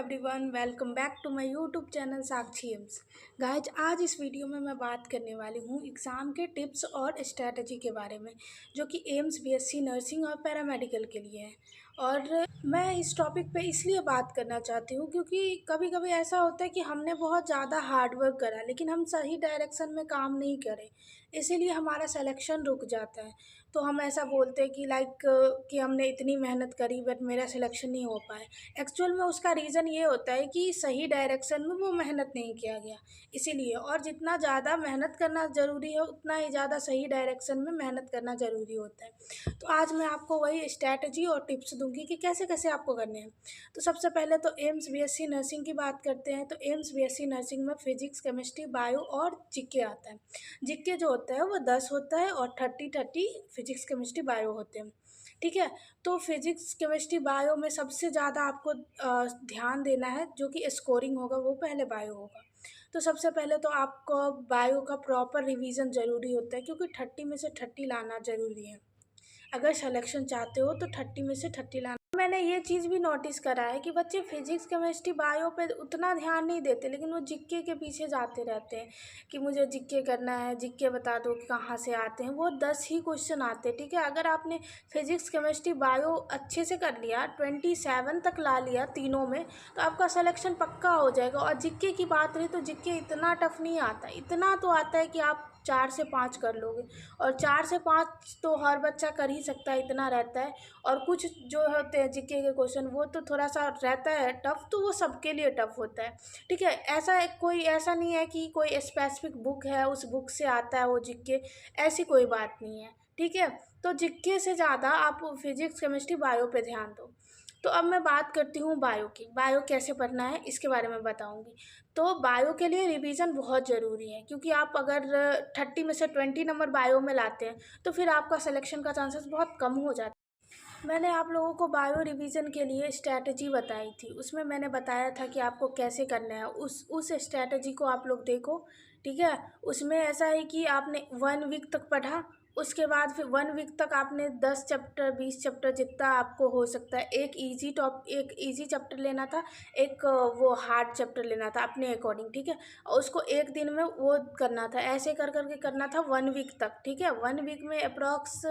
Everyone, welcome back to my YouTube channel Sakshi AIIMS. Guys, आज इस video में मैं बात करने वाली हूँ एग्ज़ाम के टिप्स और स्ट्रैटेजी के बारे में, जो कि एम्स बीएससी नर्सिंग और पैरामेडिकल के लिए है। और मैं इस टॉपिक पे इसलिए बात करना चाहती हूँ क्योंकि कभी कभी ऐसा होता है कि हमने बहुत ज़्यादा हार्ड वर्क करा लेकिन हम सही डायरेक्शन में काम नहीं करें, इसीलिए हमारा सिलेक्शन रुक जाता है। तो हम ऐसा बोलते हैं कि हमने इतनी मेहनत करी बट मेरा सिलेक्शन नहीं हो पाया। एक्चुअल में उसका रीज़न ये होता है कि सही डायरेक्शन में वो मेहनत नहीं किया गया, इसीलिए। और जितना ज़्यादा मेहनत करना ज़रूरी है उतना ही ज़्यादा सही डायरेक्शन में मेहनत करना ज़रूरी होता है। तो आज मैं आपको वही स्ट्रैटेजी और टिप्स दूंगी कि कैसे कैसे आपको करने हैं। तो सबसे पहले तो एम्स बीएससी नर्सिंग की बात करते हैं। तो एम्स बीएससी नर्सिंग में फिजिक्स, केमिस्ट्री, बायो और जीके आता है। जीके जो होता है वो 10 होता है और 30 फिजिक्स, केमिस्ट्री, बायो होते हैं। ठीक है। तो फिजिक्स, केमिस्ट्री, बायो में सबसे ज़्यादा आपको ध्यान देना है, जो कि स्कोरिंग होगा वो पहले बायो होगा। तो सबसे पहले तो आपको बायो का प्रॉपर रिवीजन ज़रूरी होता है, क्योंकि 30 में से 30 लाना ज़रूरी है। अगर सिलेक्शन चाहते हो तो 30 में से 30 लाना। मैंने ये चीज़ भी नोटिस करा है कि बच्चे फिजिक्स, केमिस्ट्री, बायो पे उतना ध्यान नहीं देते, लेकिन वो जीके के पीछे जाते रहते हैं कि मुझे जीके करना है, जीके बता दो कि कहाँ से आते हैं। वो 10 ही क्वेश्चन आते हैं। ठीक है। अगर आपने फिजिक्स, केमिस्ट्री, बायो अच्छे से कर लिया, 27 तक ला लिया तीनों में, तो आपका सिलेक्शन पक्का हो जाएगा। और जीके की बात रही तो जीके इतना टफ नहीं आता, इतना तो आता है कि आप 4 से 5 कर लोगे। और 4 से 5 तो हर बच्चा कर ही सकता है, इतना रहता है। और कुछ जो होते हैं जीके के क्वेश्चन, वो तो थोड़ा सा रहता है टफ, तो वो सबके लिए टफ होता है। ठीक है। कोई ऐसा नहीं है कि कोई स्पेसिफिक बुक है उस बुक से आता है वो जीके, ऐसी कोई बात नहीं है। ठीक है। तो जीके से ज़्यादा आप फिजिक्स, केमिस्ट्री, बायो पे ध्यान दो। तो अब मैं बात करती हूँ बायो की। बायो कैसे पढ़ना है इसके बारे में बताऊँगी। तो बायो के लिए रिवीजन बहुत ज़रूरी है, क्योंकि आप अगर 30 में से 20 नंबर बायो में लाते हैं तो फिर आपका सिलेक्शन का चांसेस बहुत कम हो जाता है। मैंने आप लोगों को बायो रिवीजन के लिए स्ट्रैटेजी बताई थी, उसमें मैंने बताया था कि आपको कैसे करना है। उस स्ट्रैटेजी को आप लोग देखो। ठीक है। उसमें ऐसा है कि आपने 1 वीक तक पढ़ा, उसके बाद फिर 1 वीक तक आपने 10 चैप्टर, 20 चैप्टर, जितना आपको हो सकता है, एक इजी चैप्टर लेना था, एक वो हार्ड चैप्टर लेना था अपने अकॉर्डिंग। ठीक है। और उसको एक दिन में वो करना था, ऐसे कर करके करना था 1 वीक तक। ठीक है। 1 वीक में अप्रॉक्स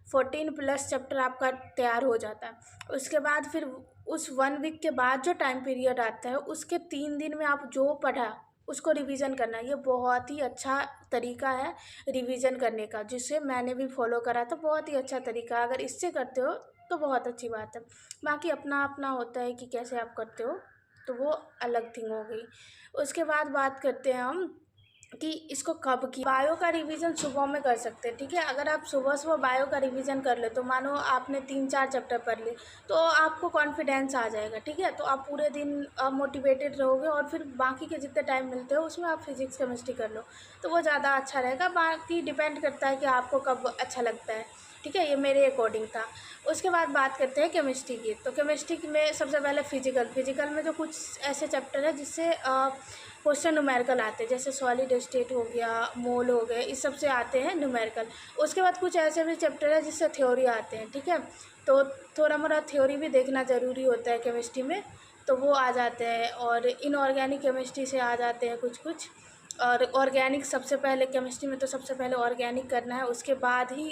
14 प्लस चैप्टर आपका तैयार हो जाता है। उसके बाद फिर उस 1 वीक के बाद जो टाइम पीरियड आता है, उसके 3 दिन में आप जो पढ़ा उसको रिवीजन करना। ये बहुत ही अच्छा तरीका है रिवीजन करने का, जिसे मैंने भी फॉलो करा था। बहुत ही अच्छा तरीका, अगर इससे करते हो तो बहुत अच्छी बात है। बाकी अपना अपना होता है कि कैसे आप करते हो, तो वो अलग थिंग हो गई। उसके बाद बात करते हैं हम कि इसको कब की। बायो का रिवीजन सुबह में कर सकते हैं। ठीक है। अगर आप सुबह सुबह बायो का रिवीजन कर ले, तो मानो आपने 3-4 चैप्टर पढ़ लिए, तो आपको कॉन्फिडेंस आ जाएगा। ठीक है। तो आप पूरे दिन मोटिवेटेड रहोगे, और फिर बाकी के जितने टाइम मिलते हो उसमें आप फिजिक्स, केमिस्ट्री कर लो, तो वो ज़्यादा अच्छा रहेगा। बाकी डिपेंड करता है कि आपको कब अच्छा लगता है। ठीक है। ये मेरे अकॉर्डिंग था। उसके बाद बात करते हैं केमिस्ट्री की। तो केमिस्ट्री में सबसे पहले फिजिकल में जो कुछ ऐसे चैप्टर है जिससे क्वेश्चन न्यूमेरिकल आते हैं, जैसे सॉलिड स्टेट हो गया, मोल हो गए, इस सब से आते हैं न्यूमेरिकल। उसके बाद कुछ ऐसे भी चैप्टर है जिससे थ्योरी आते हैं। ठीक है। तो थोड़ा मोड़ा थ्योरी भी देखना ज़रूरी होता है केमिस्ट्री में, तो वो आ जाते हैं। और इनऑर्गेनिक केमिस्ट्री से आ जाते हैं कुछ कुछ। और ऑर्गेनिक सबसे पहले, केमिस्ट्री में तो सबसे पहले ऑर्गेनिक करना है, उसके बाद ही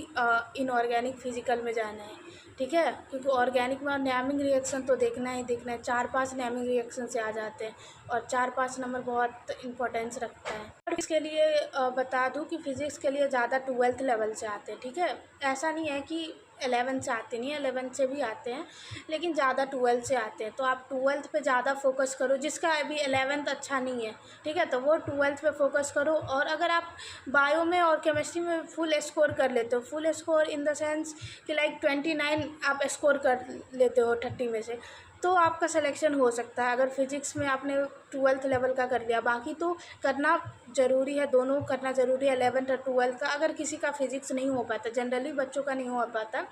इनऑर्गेनिक फिजिकल में जाना है। ठीक है। क्योंकि ऑर्गेनिक में नेमिंग रिएक्शन तो देखना ही देखना है, 4-5 नेमिंग रिएक्शन से आ जाते हैं, और 4-5 नंबर बहुत इंपॉर्टेंस रखता है। और इसके लिए बता दूं कि फ़िज़िक्स के लिए ज़्यादा 12th लेवल से आते हैं। ठीक है। ऐसा नहीं है कि 11th से आते नहीं है, 11th से भी आते हैं, लेकिन ज़्यादा 12th से आते हैं। तो आप 12th पे ज़्यादा फोकस करो, जिसका अभी 11th अच्छा नहीं है। ठीक है। तो वो 12th पे फोकस करो। और अगर आप बायो में और केमिस्ट्री में फुल स्कोर कर लेते हो, full score in the sense कि लाइक 29 आप स्कोर कर लेते हो 30 में से, तो आपका सिलेक्शन हो सकता है। अगर फिजिक्स में आपने 12th लेवल का कर लिया, बाकी तो करना ज़रूरी है, दोनों करना ज़रूरी है, 11th और 12th का। अगर किसी का फिजिक्स नहीं हो पाता, जनरली बच्चों का नहीं हो पाता,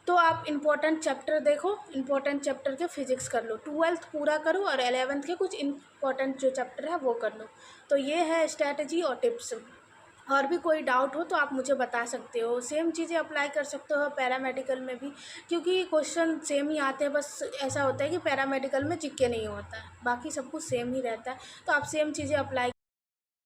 तो आप इम्पोर्टेंट चैप्टर देखो, इम्पोर्टेंट चैप्टर के फिजिक्स कर लो, 12th पूरा करो, और 11th के कुछ इम्पोर्टेंट जो चैप्टर है वो कर लो। तो ये है स्ट्रैटेजी और टिप्स। और भी कोई डाउट हो तो आप मुझे बता सकते हो। सेम चीज़ें अप्लाई कर सकते हो पैरामेडिकल में भी, क्योंकि क्वेश्चन सेम ही आते हैं। बस ऐसा होता है कि पैरामेडिकल में जीके नहीं होता है, बाकी सब कुछ सेम ही रहता है। तो आप सेम चीज़ें अप्लाई